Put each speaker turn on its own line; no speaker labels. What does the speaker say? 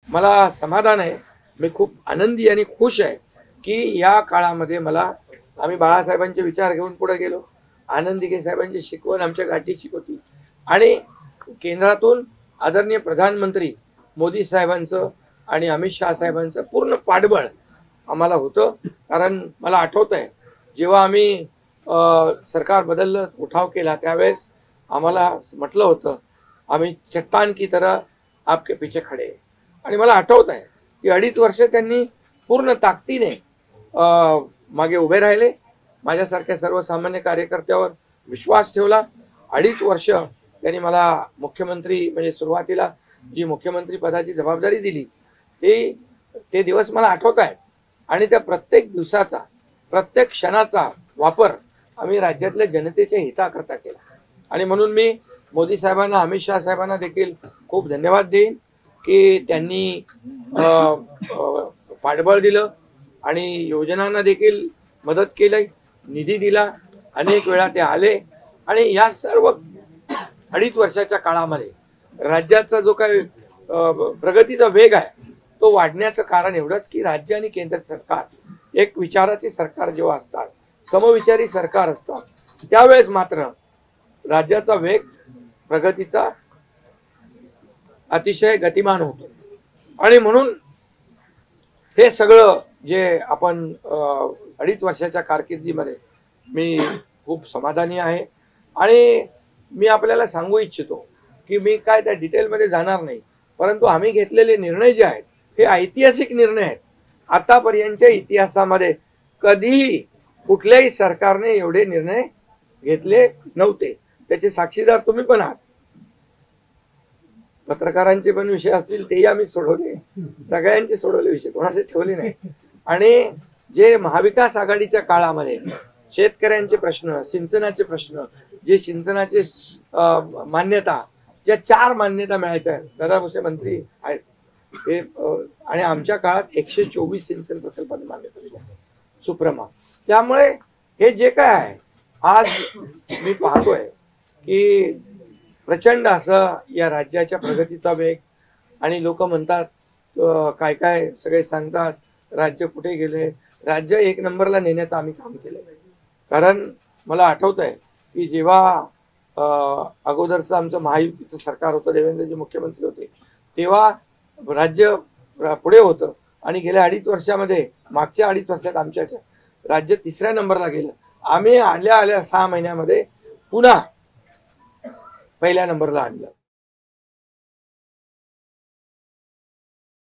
मला समाधान आहे, मी खूप आनंदी आणि खुश आहे की या काळामध्ये मला आम्ही बाळासाहेबांचे विचार घेऊन पुढे गेलो. आनंद दिघे साहेबांची शिकवण आमच्या गाठीशी होती आणि केंद्रातून आदरणीय प्रधानमंत्री मोदी साहेबांचं आणि अमित शाह साहेबांचं पूर्ण पाठबळ आम्हाला होतं. कारण मला आठवत आहे जेव्हा आम्ही सरकार बदललं, उठाव केला, त्यावेळेस आम्हाला म्हटलं होतं आम्ही चट्टान की तरह आपके पीछे खडे हैं. आणि मला आठवत आहे की 2.5 वर्ष त्यांनी पूर्ण ताकदीने मागे उभे राहिले. माझ्यासारख्या सर्वसामान्य कार्यकर्त्यावर विश्वास ठेवला. 2.5 वर्ष त्यांनी मला मुख्यमंत्री म्हणजे सुरुवातीला जी मुख्यमंत्री पदाची जबाबदारी दिली ते दिवस मला आठवत आहेत. आणि त्या प्रत्येक दिवसाचा, प्रत्येक क्षणाचा वापर आम्ही राज्यातल्या जनतेच्या हिताकरता केला. आणि म्हणून मी मोदी साहेबांना, अमित शाह साहेबांना देखील खूप धन्यवाद देईन की त्यांनी पाठबळ दिलं आणि योजनांना देखील मदत केली, निधी दिला. अनेक वेळा ते आले आणि या सर्व 2.5 वर्षाच्या काळामध्ये राज्याचा जो काही प्रगतीचा वेग आहे तो वाढण्याचं कारण एवढंच की राज्य आणि केंद्र सरकार एक विचाराचे सरकार जेव्हा असतात, समविचारी सरकार असतात, त्यावेळेस मात्र राज्याचा वेग प्रगतीचा अतिशय गतिमान होतो. आणि म्हणून हे सगळं जे आपण 2.5 वर्षाच्या कारकिर्दीमध्ये मी खूप समाधानी आहे. आणि मी आपल्याला सांगू इच्छितो की मी काय त्या डिटेलमध्ये जाणार नाही, परंतु आम्ही घेतलेले निर्णय जे आहेत हे ऐतिहासिक निर्णय आहेत. आतापर्यंतच्या इतिहासामध्ये कधीही कुठल्याही सरकारने एवढे निर्णय घेतले नव्हते. त्याचे साक्षीदार तुम्ही पण आहात. पत्रकारांचे पण विषय असतील तेही आम्ही सोडवले, सगळ्यांचे सोडवले विषय, कोणाचे ठेवले नाही. आणि जे महाविकास आघाडीच्या काळामध्ये शेतकऱ्यांचे प्रश्न, सिंचनाचे प्रश्न, जे सिंचनाचे मान्यता, ज्या 4 मान्यता मिळायच्या, दादा भुसे मंत्री आहेत हे, आणि आमच्या काळात 124 सिंचन प्रकल्पांना मान्यता दिली, सुप्रमा. त्यामुळे हे जे काय आहे आज मी पाहतोय की प्रचंड असं या राज्याच्या प्रगतीचा वेग. आणि लोक म्हणतात काय काय सगळे सांगतात राज्य कुठे गेले. राज्य 1 नंबरला नेण्याचं आम्ही काम केलं. कारण मला आठवत आहे की जेव्हा अगोदरचं आमचं महायुतीचं सरकार होतं, देवेंद्रजी मुख्यमंत्री होते, तेव्हा राज्य पुढे होतं. आणि गेल्या 2.5 वर्षामध्ये, मागच्या 2.5 वर्षात आमच्या राज्य 3ऱ्या नंबरला गेलं. आम्ही आल्या 6 महिन्यामध्ये पुन्हा 1ल्या नंबरला आणलं.